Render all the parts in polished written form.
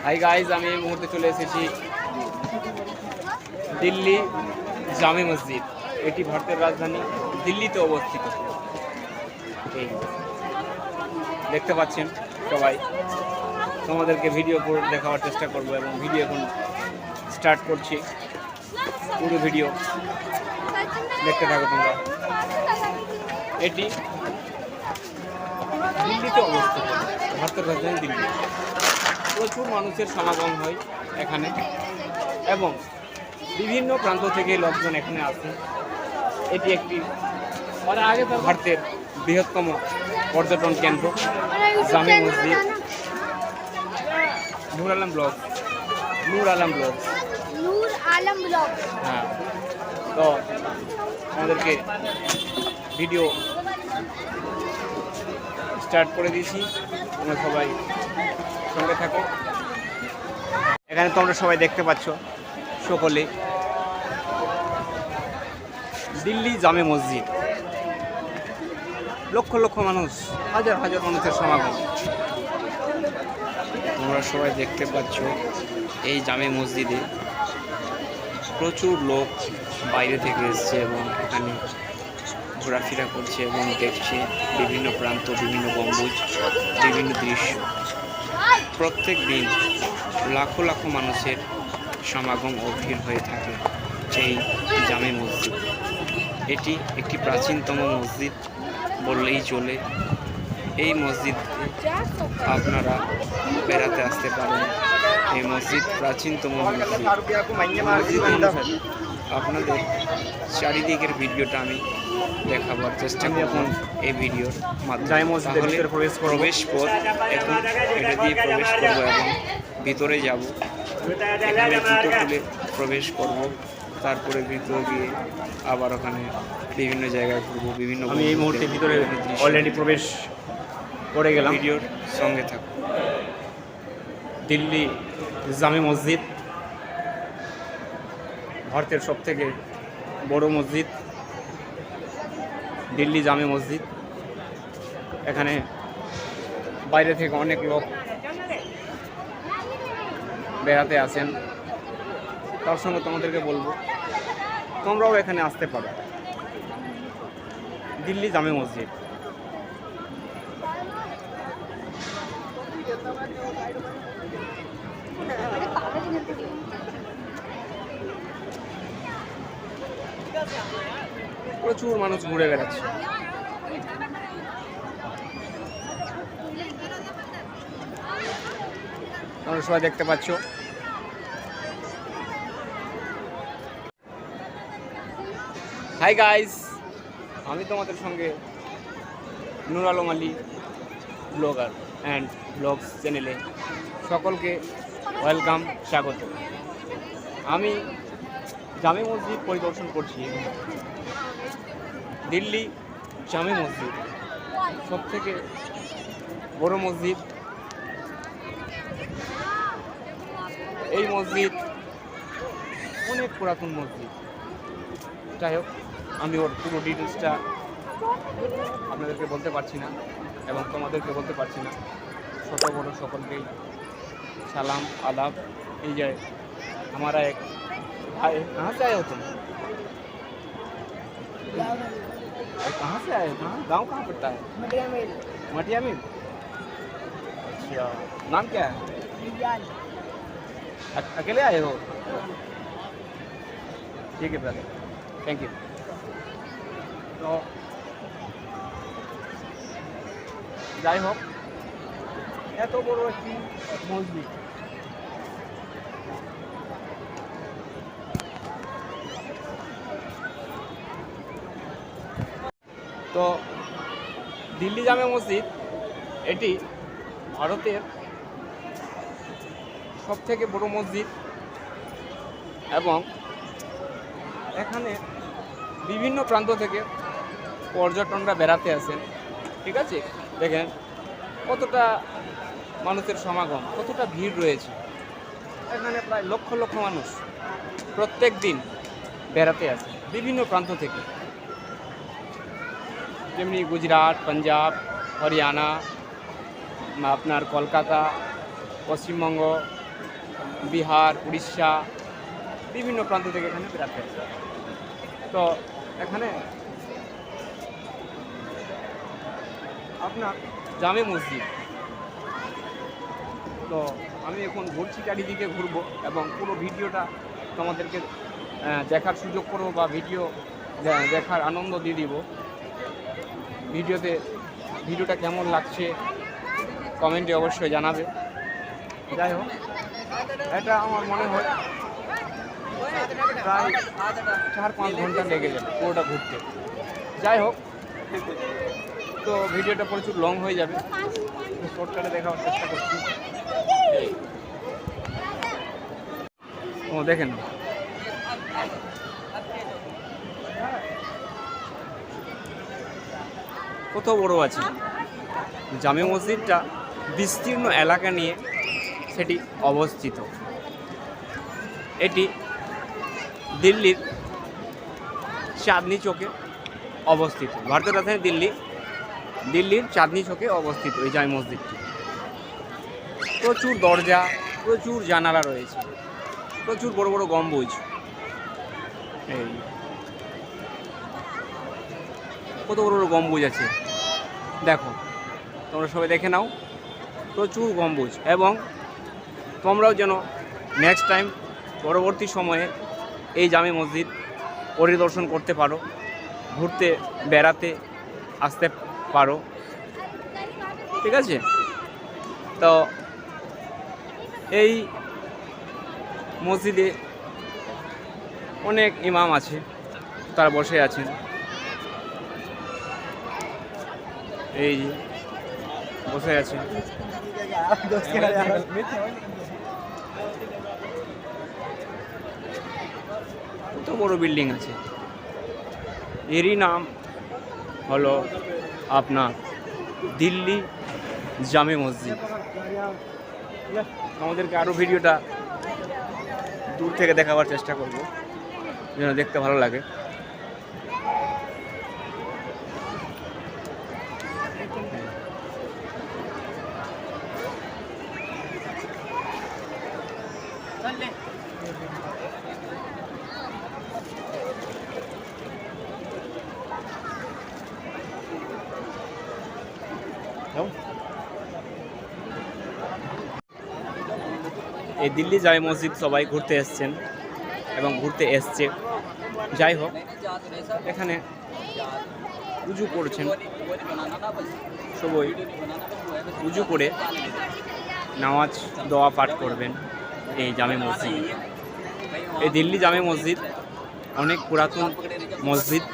Hi guys, আমি এই মুহূর্তে চলে এসেছি দিল্লি জামে মসজিদ। এটি ভারতের রাজধানী দিল্লিতে অবস্থিত। এই দেখতে পাচ্ছেন সবাই, তোমাদেরকে ভিডিও করে দেখাবার চেষ্টা করব এবং ভিডিও এখন স্টার্ট করছি। পুরো ভিডিও দেখতে থাকো তোমরা। এটি দিল্লিতে অবস্থিত, ভারতের রাজধানী দিল্লি। প্রচুর মানুষের সমাগম হয় এখানে এবং বিভিন্ন প্রান্ত থেকে লোকজন এখানে আসে। এটি একটি ভারতের বৃহত্তম পর্যটন কেন্দ্র জামে মসজিদ। নূর আলম ব্লগ। হ্যাঁ, তো আমাদেরকে ভিডিও স্টার্ট করে দিয়েছি, তোমরা সবাই সঙ্গে থাকো। এখানে তোমরা সবাই দেখতে পাচ্ছ সকলে দিল্লি জামে মসজিদ। লক্ষ লক্ষ মানুষ, হাজার হাজার মানুষের সমাগম। তোমরা সবাই দেখতে পাচ্ছ এই জামে মসজিদে প্রচুর লোক বাইরে থেকে এসছে এবং এখানে ঘোরাফেরা করছে এবং দেখছে বিভিন্ন প্রান্ত, বিভিন্ন গম্বুজ, বিভিন্ন দৃশ্য। প্রত্যেক দিন লাখো লাখো মানুষের সমাগম ও ভিড় হয়ে থাকে এই জামে মসজিদ। এটি একটি প্রাচীনতম মসজিদ বললেই চলে। এই মসজিদে আপনারা বেড়াতে আসতে পারেন। এই মসজিদ প্রাচীনতম মসজিদ। আপনাদের চারিদিকের ভিডিওটা আমি দেখাবার চেষ্টা করব এই ভিডিওর মাধ্যমে। তাহলে প্রবেশ পথ, এখন এটা দিয়ে প্রবেশ করব এবং ভিতরে যাব। এখানে জুতো খুলে প্রবেশ করব, তারপরে ভিতরে গিয়ে আবার ওখানে বিভিন্ন জায়গায় ঘুরবো। বিভিন্ন আমি এই মুহূর্তে ভিতরে অলরেডি প্রবেশ করে গেলাম। ভিডিওর সঙ্গে থাকুন। দিল্লি জামে মসজিদ ভারতের সবথেকে বড় মসজিদ, দিল্লি জামে মসজিদ। এখানে বাইরে থেকে অনেক লোক বেড়াতে আসেন। তার সঙ্গে তোমাদেরকে বলবো তোমরাও এখানে আসতে পারো। দিল্লি জামে মসজিদ। প্রচুর মানুষ ঘুরে বেড়াচ্ছে। তোমরা সবাই দেখতে পাচ্ছ। হাই গাইস, আমি তোমাদের সঙ্গে Noor Alam Ali blogger and blogs চ্যানেলে সকলকে ওয়েলকাম, স্বাগত। আমি জামে মসজিদ পরিদর্শন করছি। দিল্লি জামে মসজিদ সবথেকে বড় মসজিদ। এই মসজিদ অনেক পুরাতন মসজিদ। যাই হোক, আমি ওর পুরো ডিটেলসটা আপনাদেরকে বলতে পারছি না এবং তোমাদেরকে বলতে পারছি না। ছোট বড় সকলকেই সালাম आदाब। এই যে हमारा एक भाई, कहाँ से आए हो तुम? कहाँ से आए? कहाँ गाँव कहाँ पड़ता है? मटिया मिल। अच्छा, नाम क्या है? अकेले आए हो? ठीक है ब्रदर, थैंक यू। तो যাই হোক, এত বড় একটি মসজিদ তো দিল্লি জামে মসজিদ এটি ভারতের সবথেকে বড় মসজিদ এবং এখানে বিভিন্ন প্রান্ত থেকে পর্যটনরা বেড়াতে আসেন। ঠিক আছে, দেখেন কতটা মানুষের সমাগম, কতটা ভিড় রয়েছে। এখানে প্রায় লক্ষ লক্ষ মানুষ প্রত্যেক দিন বেড়াতে আসে বিভিন্ন প্রান্ত থেকে, যেমনি গুজরাট, পাঞ্জাব, হরিয়ানা, আপনার কলকাতা, পশ্চিমবঙ্গ, বিহার, উড়িষ্যা, বিভিন্ন প্রান্ত থেকে এখানে বেড়াতে আসে। তো এখানে আপনার জামে মসজিদ, তো আমি এখন ঘুরছি, চারিদিকে ঘুরবো এবং পুরো ভিডিওটা তোমাদেরকে দেখার সুযোগ করবো বা দেখার আনন্দ দিয়ে দিব। ভিডিওটা কেমন লাগছে কমেন্টে অবশ্যই জানাবে। যাই হোক, এটা আমার মনে হয় প্রায় 4-5 ঘন্টা লেগে যাবে পুরোটা ঘুরতে। যাই হোক, তো ভিডিওটা প্রচুর লং হয়ে যাবে, শর্টকাটে দেখার চেষ্টা করছি। ও দেখেন, কত বড় আছে জামে মসজিদটা। বিস্তীর্ণ এলাকা নিয়ে সেটি অবস্থিত। এটি দিল্লির চাঁদনি চকে অবস্থিত। ভারতের রাজধানী দিল্লির চাঁদনি চকে অবস্থিত এই জামে মসজিদটি। প্রচুর দরজা, প্রচুর জানালা রয়েছে, প্রচুর বড় বড় গম্বুজ। এই কত বড় বড় গম্বুজ আছে দেখো, তোমরা সবাই দেখে নাও, প্রচুর গম্বুজ। এবং তোমরাও যেন নেক্সট টাইম পরবর্তী সময়ে এই জামে মসজিদ পরিদর্শন করতে পারো, ঘুরতে বেড়াতে আসতে পারো, ঠিক আছে? তো এই মসজিদে অনেক ইমাম আছে, তারা বসে আছেন। এই বসে আছেন, কত বড় বিল্ডিং আছে। এরই নাম হলো আপনার দিল্লি জামে মসজিদ। আমাদেরকে আরও ভিডিওটা দূর থেকে দেখাবার চেষ্টা করব যেন দেখতে ভালো লাগে। এই দিল্লি জামে মসজিদ সবাই ঘুরতে এসছেন এবং ঘুরতে এসছে। যাই হোক, এখানে উজু করছেন সবাই, উজু করে নামাজ দোয়া পাঠ করবেন এই জামে মসজিদ। এই দিল্লি জামে মসজিদ অনেক পুরাতন মসজিদ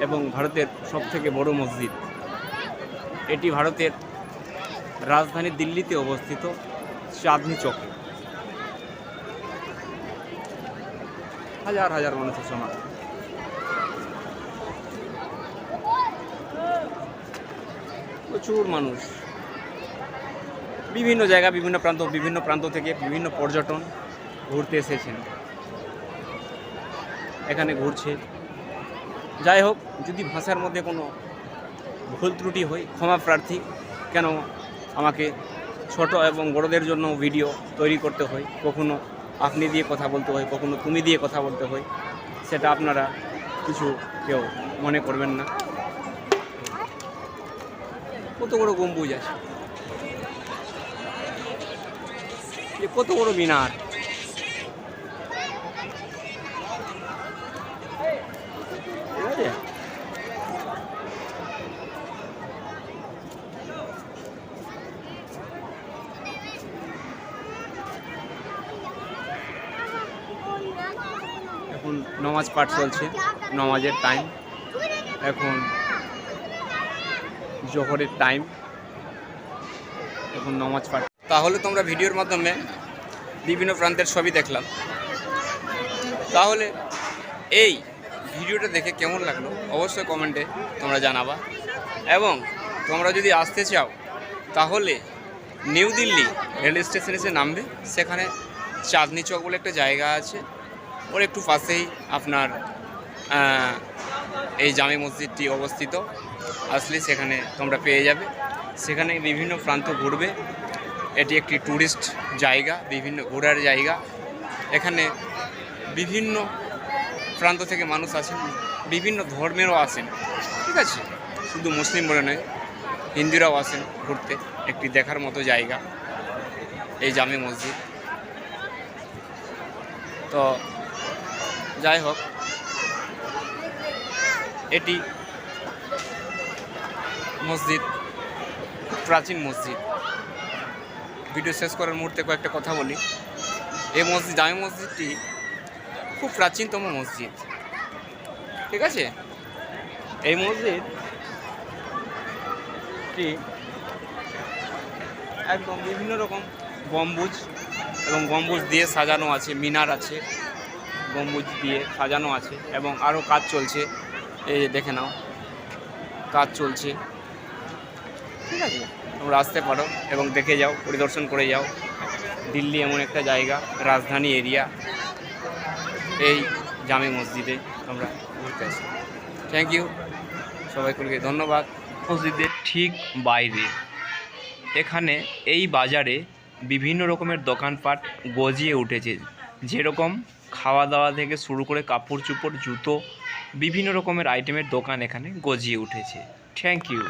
এবং ভারতের সবথেকে বড় মসজিদ। এটি ভারতের রাজধানী দিল্লিতে অবস্থিত, চাঁদনি চকে। হাজার হাজার মানুষের সমাগম। প্রচুর মানুষ, বিভিন্ন জায়গা, বিভিন্ন প্রান্ত থেকে বিভিন্ন পর্যটন ঘুরতে এসেছেন, এখানে ঘুরছে। যাই হোক, যদি ভাষার মধ্যে কোনো ভুল ত্রুটি হয় ক্ষমা প্রার্থী, কেন আমাকে ছোট এবং বড়দের জন্য ভিডিও তৈরি করতে হয়, কখনো আপনি দিয়ে কথা বলতে হয়, কখনো তুমি দিয়ে কথা বলতে হয়, সেটা আপনারা কিছু কেউ মনে করবেন না। কত বড় গম্বুজ আছে, কত বড় মিনার, ঠিক আছে? এখন নামাজ পাঠ চলছে, নামাজের টাইম, এখন জোহরের টাইম, এখন নামাজ পাঠ। তাহলে তোমরা ভিডিওর মাধ্যমে বিভিন্ন প্রান্তের ছবি দেখলাম, তাহলে এই ভিডিওটা দেখে কেমন লাগলো অবশ্যই কমেন্টে তোমরা জানাবা। এবং তোমরা যদি আসতে চাও তাহলে নিউ দিল্লি রেল স্টেশনে এসে নামবে, সেখানে চাঁদনি চক বলে একটা জায়গা আছে, ওর একটু পাশেই আপনার এই জামে মসজিদটি অবস্থিত। আসলে সেখানে তোমরা পেয়ে যাবে, সেখানে বিভিন্ন প্রান্ত ঘুরবে এটি একটি ট্যুরিস্ট জায়গা, বিভিন্ন ঘোরার জায়গা। এখানে বিভিন্ন প্রান্ত থেকে মানুষ আসেন, বিভিন্ন ধর্মেরও আসেন, ঠিক আছে, শুধু মুসলিম বলে নয়, হিন্দুরাও আসেন ঘুরতে। একটি দেখার মতো জায়গা এই জামে মসজিদ। তো যাই হোক, এটি মসজিদ, প্রাচীন মসজিদ। ভিডিও শেষ করার মুহূর্তে কয়েকটা কথা বলি। এই মসজিদ, জামে মসজিদটি খুব প্রাচীনতম মসজিদ, ঠিক আছে। এই মসজিদটি একদম বিভিন্ন রকম গম্বুজ এবং গম্বুজ দিয়ে সাজানো আছে, মিনার আছে, গম্বুজ দিয়ে সাজানো আছে এবং আরও কাজ চলছে। এই দেখে নাও, কাজ চলছে, ঠিক আছে। তোমরা আসতে পারো এবং দেখে যাও, পরিদর্শন করে যাও। দিল্লি এমন একটা জায়গা, রাজধানী এরিয়া, এই জামে মসজিদে তোমরা ঘুরতে আসো। থ্যাংক ইউ সবাইকে, ধন্যবাদ। মসজিদের ঠিক বাইরে এখানে এই বাজারে বিভিন্ন রকমের দোকানপাট গজিয়ে উঠেছে, যেরকম খাওয়া দাওয়া থেকে শুরু করে কাপড় চোপড়, জুতো, বিভিন্ন রকমের আইটেমের দোকান এখানে গজিয়ে উঠেছে। Thank you.